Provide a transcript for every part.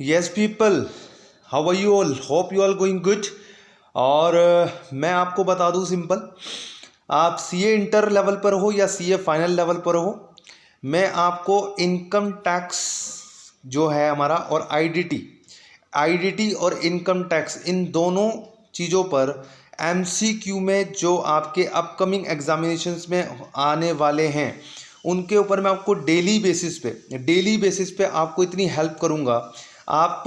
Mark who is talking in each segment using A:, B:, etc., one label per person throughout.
A: Yes people, how are you all? Hope you all going good. और मैं आपको बता दूं सिंपल, आप सीए इंटर लेवल पर हो या सीए फाइनल लेवल पर हो, मैं आपको इनकम टैक्स जो है हमारा और आईडीटी और इनकम टैक्स, इन दोनों चीज़ों पर एमसीक्यू में जो आपके अपकमिंग एग्जामिनेशंस में आने वाले हैं उनके ऊपर मैं आपको डेली बेसिस पे आपको इतनी हेल्प करूंगा। आप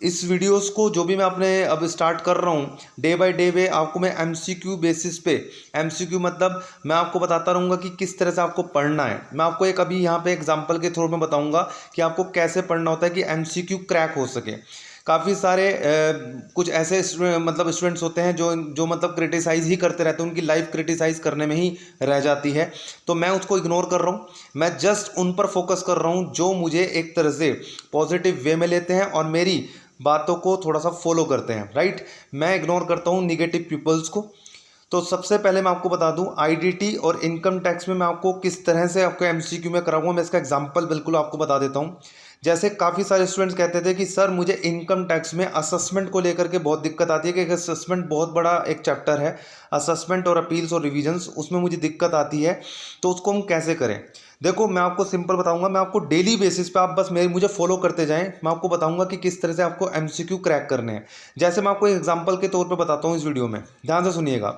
A: इस वीडियोस को जो भी मैं अपने अब स्टार्ट कर रहा हूँ, डे बाय डे पे आपको मैं एमसीक्यू बेसिस पे, एमसीक्यू मतलब मैं आपको बताता रहूँगा कि किस तरह से आपको पढ़ना है। मैं आपको एक अभी यहाँ पे एग्जांपल के थ्रू में बताऊँगा कि आपको कैसे पढ़ना होता है कि एमसीक्यू क्रैक हो सके। काफ़ी सारे कुछ ऐसे मतलब स्टूडेंट्स होते हैं जो जो मतलब क्रिटिसाइज़ ही करते रहते हैं, उनकी लाइफ क्रिटिसाइज़ करने में ही रह जाती है। तो मैं उसको इग्नोर कर रहा हूँ, मैं जस्ट उन पर फोकस कर रहा हूँ जो मुझे एक तरह से पॉजिटिव वे में लेते हैं और मेरी बातों को थोड़ा सा फॉलो करते हैं, राइट। मैं इग्नोर करता हूँ निगेटिव पीपल्स को। तो सबसे पहले मैं आपको बता दूं, आईडीटी और इनकम टैक्स में मैं आपको किस तरह से आपको एमसीक्यू में कराऊंगा, मैं इसका एग्जांपल बिल्कुल आपको बता देता हूं। जैसे काफ़ी सारे स्टूडेंट्स कहते थे कि सर मुझे इनकम टैक्स में असेसमेंट को लेकर के बहुत दिक्कत आती है, कि असेसमेंट बहुत बड़ा एक चैप्टर है, असेसमेंट और अपील्स और रिविजन्स, उसमें मुझे दिक्कत आती है, तो उसको हम कैसे करें। देखो मैं आपको सिंपल बताऊंगा, मैं आपको डेली बेसिस पे आप बस मुझे फॉलो करते जाएं, मैं आपको बताऊंगा कि किस तरह से आपको एमसीक्यू क्रैक करने हैं। जैसे मैं आपको एग्जांपल के तौर पे बताता हूं इस वीडियो में, ध्यान से सुनिएगा।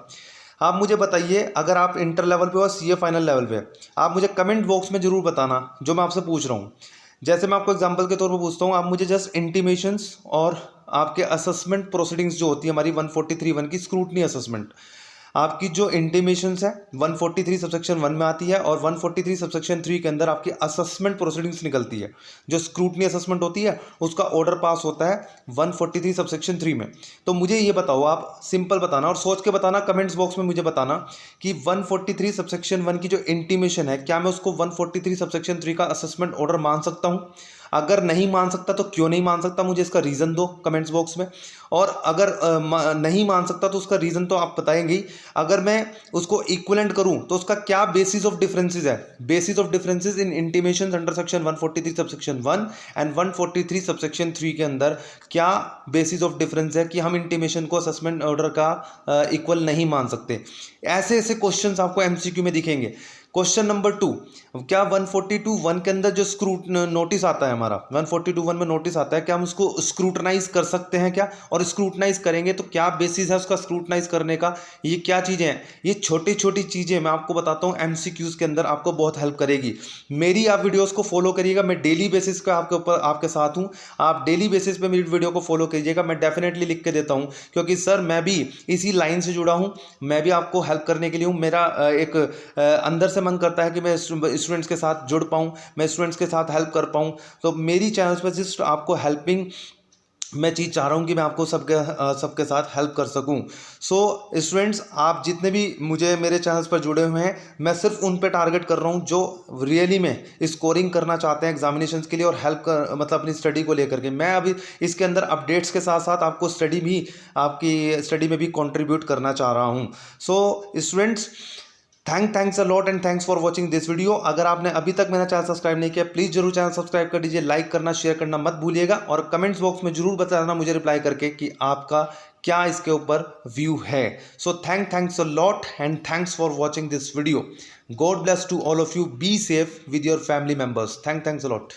A: आप मुझे बताइए, अगर आप इंटर लेवल पे हो, सीए फाइनल लेवल पे, आप मुझे कमेंट बॉक्स में जरूर बताना जो मैं आपसे पूछ रहा हूँ। जैसे मैं आपको एग्जांपल के तौर पे पूछता हूँ, आप मुझे जस्ट इंटीमेशंस और आपके असेसमेंट प्रोसीडिंग्स जो होती है हमारी 143(1) की स्क्रूटनी असेसमेंट, आपकी जो इंटीमेशंस है 143 सबसेक्शन 1 में आती है और 143 सबसेक्शन 3 के अंदर आपकी असेसमेंट प्रोसीडिंग्स निकलती है। जो स्क्रूटनी असेसमेंट होती है उसका ऑर्डर पास होता है 143 सबसेक्शन 3 में। तो मुझे ये बताओ, आप सिंपल बताना और सोच के बताना, कमेंट्स बॉक्स में मुझे बताना कि 143 सबसेक्शन 1 की जो इंटीमेशन है, क्या मैं उसको 143 सबसेक्शन 3 का असेसमेंट ऑर्डर मान सकता हूँ? अगर नहीं मान सकता तो क्यों नहीं मान सकता, मुझे इसका रीज़न दो कमेंट्स बॉक्स में। और अगर नहीं मान सकता तो उसका रीज़न तो आप बताएंगे ही। अगर मैं उसको इक्विवेलेंट करूं तो उसका क्या बेसिस ऑफ डिफरेंसेस है, basis of differences in intimations under section 143 subsection 1 and 143 subsection 3 के अंदर क्या बेसिस ऑफ डिफरेंस है कि हम इंटीमेशन को असेसमेंट ऑर्डर का इक्वल नहीं मान सकते। ऐसे ऐसे क्वेश्चंस आपको एमसीक्यू में दिखेंगे। क्वेश्चन नंबर 2, क्या 142(1) के अंदर जो नोटिस आता है हमारा, 142(1) में नोटिस आता है, क्या हम उसको स्क्रूटनाइज कर सकते हैं क्या? और स्क्रूटनाइज करेंगे तो क्या बेसिस है उसका स्क्रूटनाइज करने का? ये क्या चीज़ें हैं? ये छोटी छोटी चीज़ें मैं आपको बताता हूँ, एमसीक्यूज के अंदर आपको बहुत हेल्प करेगी। मेरी आप वीडियोज़ को फॉलो करिएगा, मैं डेली बेसिस पे आपके ऊपर आपके साथ हूँ। आप डेली बेसिस पे मेरी वीडियो को फॉलो कीजिएगा, मैं डेफिनेटली लिख के देता हूँ, क्योंकि सर मैं भी इसी लाइन से जुड़ा हूँ, मैं भी आपको हेल्प करने के लिए हूँ। मेरा एक अंदर से मन करता है कि मैं स्टूडेंट्स के साथ जुड़ पाऊँ, मैं स्टूडेंट्स के साथ हेल्प कर पाऊँ। तो मेरी चैनल्स पर जस्ट आपको हेल्पिंग मैं चीज़ चाह रहा हूँ कि मैं आपको सबके साथ हेल्प कर सकूँ। सो स्टूडेंट्स, आप जितने भी मुझे मेरे चैनल्स पर जुड़े हुए हैं, मैं सिर्फ उन पे टारगेट कर रहा हूँ जो रियली में स्कोरिंग करना चाहते हैं एग्जामिनेशंस के लिए और हेल्प कर मतलब अपनी स्टडी को लेकर के। मैं अभी इसके अंदर अपडेट्स के साथ साथ आपको आपकी स्टडी में भी कंट्रीब्यूट करना चाह रहा हूँ। So students, thanks a lot and thanks for watching this video. अगर आपने अभी तक मेरा चैनल सब्सक्राइब नहीं किया, प्लीज़ जरूर चैनल सब्सक्राइब कर दीजिए, लाइक करना शेयर करना मत भूलिएगा और कमेंट्स बॉक्स में जरूर बताना मुझे रिप्लाई करके कि आपका क्या इसके ऊपर व्यू है। So thanks a lot and thanks for watching this video. God bless to all of you, be safe with your family members. Thanks a lot.